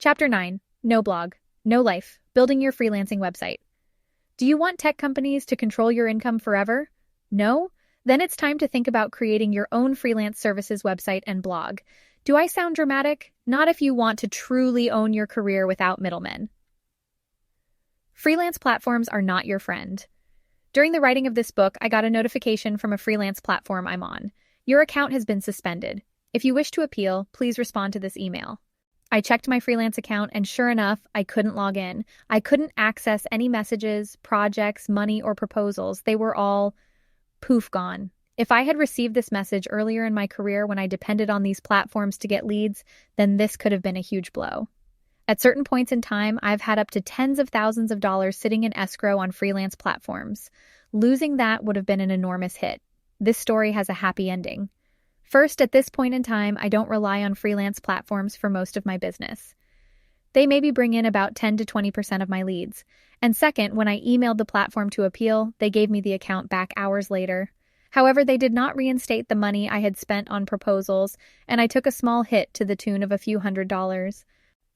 Chapter 9. No blog, no life, building your freelancing website. Do you want tech companies to control your income forever? No? Then it's time to think about creating your own freelance services website and blog. Do I sound dramatic? Not if you want to truly own your career without middlemen. Freelance platforms are not your friend. During the writing of this book, I got a notification from a freelance platform I'm on. Your account has been suspended. If you wish to appeal, please respond to this email. I checked my freelance account, and sure enough, I couldn't log in. I couldn't access any messages, projects, money, or proposals. They were all poof gone. If I had received this message earlier in my career when I depended on these platforms to get leads, then this could have been a huge blow. At certain points in time, I've had up to tens of thousands of dollars sitting in escrow on freelance platforms. Losing that would have been an enormous hit. This story has a happy ending. First, at this point in time, I don't rely on freelance platforms for most of my business. They maybe bring in about 10 to 20% of my leads. And second, when I emailed the platform to appeal, they gave me the account back hours later. However, they did not reinstate the money I had spent on proposals, and I took a small hit to the tune of a few $100s.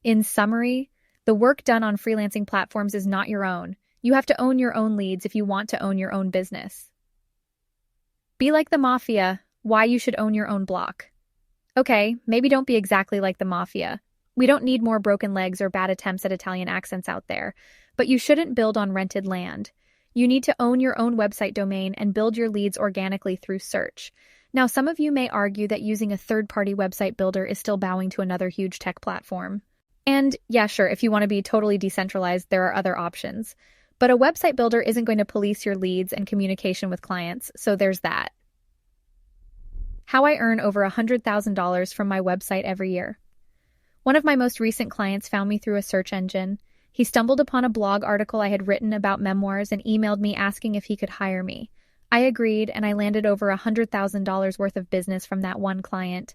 In summary, the work done on freelancing platforms is not your own. You have to own your own leads if you want to own your own business. Be like the mafia. Why you should own your own block. Okay, maybe don't be exactly like the mafia. We don't need more broken legs or bad attempts at Italian accents out there, but you shouldn't build on rented land. You need to own your own website domain and build your leads organically through search. Now, some of you may argue that using a third-party website builder is still bowing to another huge tech platform. And yeah, sure, if you want to be totally decentralized, there are other options. But a website builder isn't going to police your leads and communication with clients, so there's that. How I earn over $100,000 from my website every year. One of my most recent clients found me through a search engine. He stumbled upon a blog article I had written about memoirs and emailed me asking if he could hire me. I agreed, and I landed over $100,000 worth of business from that one client.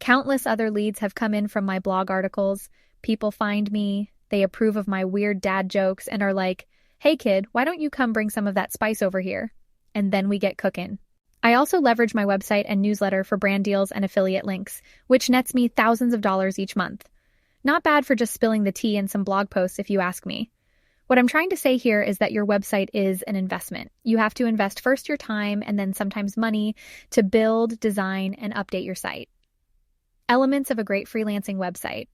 Countless other leads have come in from my blog articles. People find me, they approve of my weird dad jokes, and are like, "Hey kid, why don't you come bring some of that spice over here?" And then we get cooking. I also leverage my website and newsletter for brand deals and affiliate links, which nets me thousands of dollars each month. Not bad for just spilling the tea in some blog posts if you ask me. What I'm trying to say here is that your website is an investment. You have to invest first your time and then sometimes money to build, design, and update your site. Elements of a great freelancing website.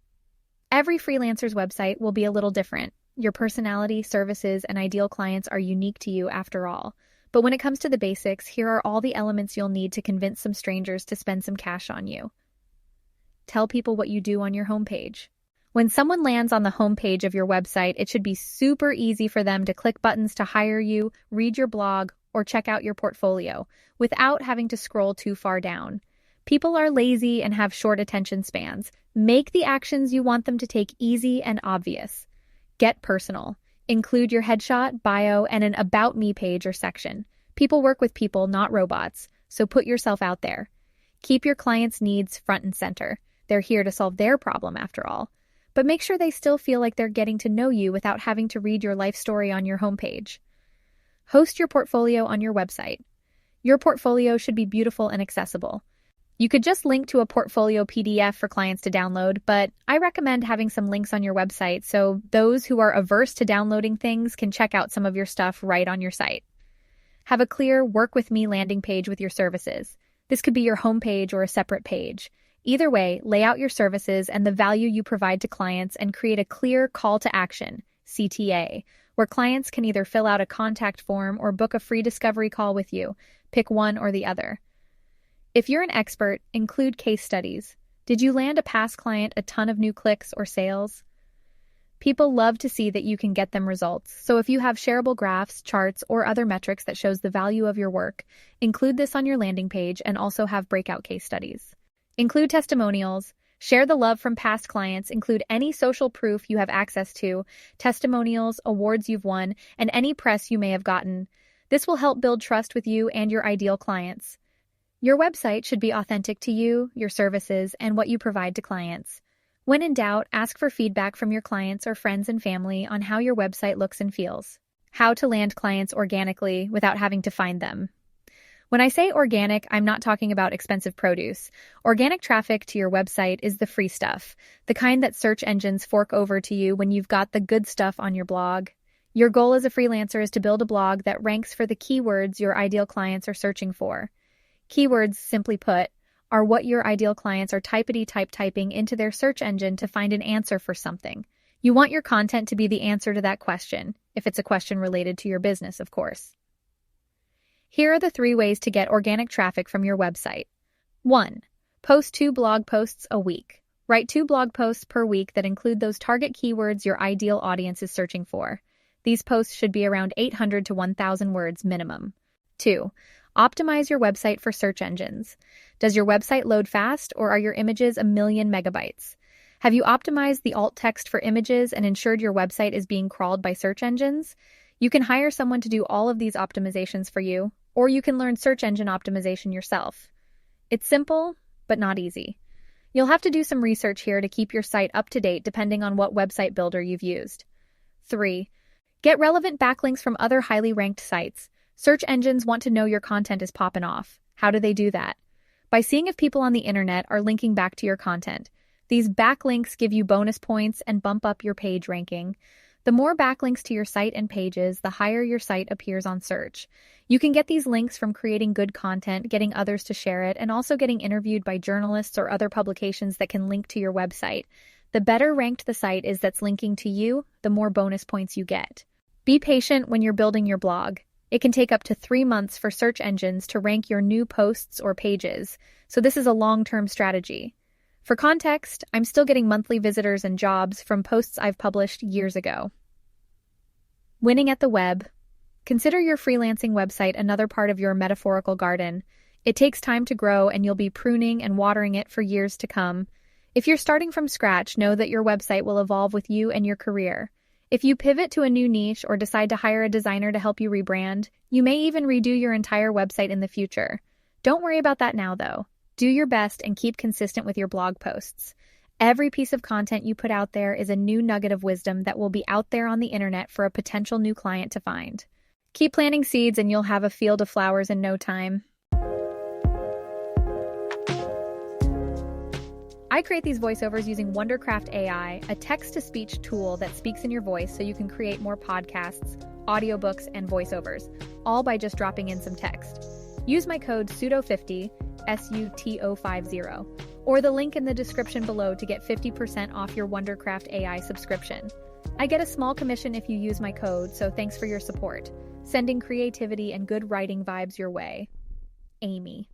Every freelancer's website will be a little different. Your personality, services, and ideal clients are unique to you after all. But when it comes to the basics, here are all the elements you'll need to convince some strangers to spend some cash on you. Tell people what you do on your homepage. When someone lands on the homepage of your website, it should be super easy for them to click buttons to hire you, read your blog, or check out your portfolio without having to scroll too far down. People are lazy and have short attention spans. Make the actions you want them to take easy and obvious. Get personal. Include your headshot, bio, and an About Me page or section. People work with people, not robots, so put yourself out there. Keep your clients' needs front and center. They're here to solve their problem after all. But make sure they still feel like they're getting to know you without having to read your life story on your homepage. Host your portfolio on your website. Your portfolio should be beautiful and accessible. You could just link to a portfolio PDF for clients to download, but I recommend having some links on your website so those who are averse to downloading things can check out some of your stuff right on your site. Have a clear Work With Me landing page with your services. This could be your homepage or a separate page. Either way, lay out your services and the value you provide to clients and create a clear call to action, CTA, where clients can either fill out a contact form or book a free discovery call with you. Pick one or the other. If you're an expert, include case studies. Did you land a past client a ton of new clicks or sales? People love to see that you can get them results, so if you have shareable graphs, charts, or other metrics that shows the value of your work, include this on your landing page and also have breakout case studies. Include testimonials. Share the love from past clients. Include any social proof you have access to, testimonials, awards you've won, and any press you may have gotten. This will help build trust with you and your ideal clients. Your website should be authentic to you, your services, and what you provide to clients. When in doubt, ask for feedback from your clients or friends and family on how your website looks and feels. How to land clients organically without having to find them. When I say organic, I'm not talking about expensive produce. Organic traffic to your website is the free stuff, the kind that search engines fork over to you when you've got the good stuff on your blog. Your goal as a freelancer is to build a blog that ranks for the keywords your ideal clients are searching for. Keywords, simply put, are what your ideal clients are typing into their search engine to find an answer for something. You want your content to be the answer to that question, if it's a question related to your business, of course. Here are the 3 ways to get organic traffic from your website. 1. Post 2 blog posts a week. Write 2 blog posts per week that include those target keywords your ideal audience is searching for. These posts should be around 800 to 1,000 words minimum. 2. Optimize your website for search engines. Does your website load fast, or are your images a million megabytes? Have you optimized the alt text for images and ensured your website is being crawled by search engines? You can hire someone to do all of these optimizations for you, or you can learn search engine optimization yourself. It's simple, but not easy. You'll have to do some research here to keep your site up to date depending on what website builder you've used. 3. Get relevant backlinks from other highly ranked sites. Search engines want to know your content is popping off. How do they do that? By seeing if people on the internet are linking back to your content. These backlinks give you bonus points and bump up your page ranking. The more backlinks to your site and pages, the higher your site appears on search. You can get these links from creating good content, getting others to share it, and also getting interviewed by journalists or other publications that can link to your website. The better ranked the site is that's linking to you, the more bonus points you get. Be patient when you're building your blog. It can take up to 3 months for search engines to rank your new posts or pages, so this is a long-term strategy. For context, I'm still getting monthly visitors and jobs from posts I've published years ago. Winning at the web. Consider your freelancing website another part of your metaphorical garden. It takes time to grow, and you'll be pruning and watering it for years to come. If you're starting from scratch, know that your website will evolve with you and your career. If you pivot to a new niche or decide to hire a designer to help you rebrand, you may even redo your entire website in the future. Don't worry about that now, though. Do your best and keep consistent with your blog posts. Every piece of content you put out there is a new nugget of wisdom that will be out there on the internet for a potential new client to find. Keep planting seeds and you'll have a field of flowers in no time. I create these voiceovers using Wondercraft AI, a text-to-speech tool that speaks in your voice so you can create more podcasts, audiobooks, and voiceovers, all by just dropping in some text. Use my code SUTO50, SUTO50, or the link in the description below to get 50% off your Wondercraft AI subscription. I get a small commission if you use my code, so thanks for your support. Sending creativity and good writing vibes your way. Amy.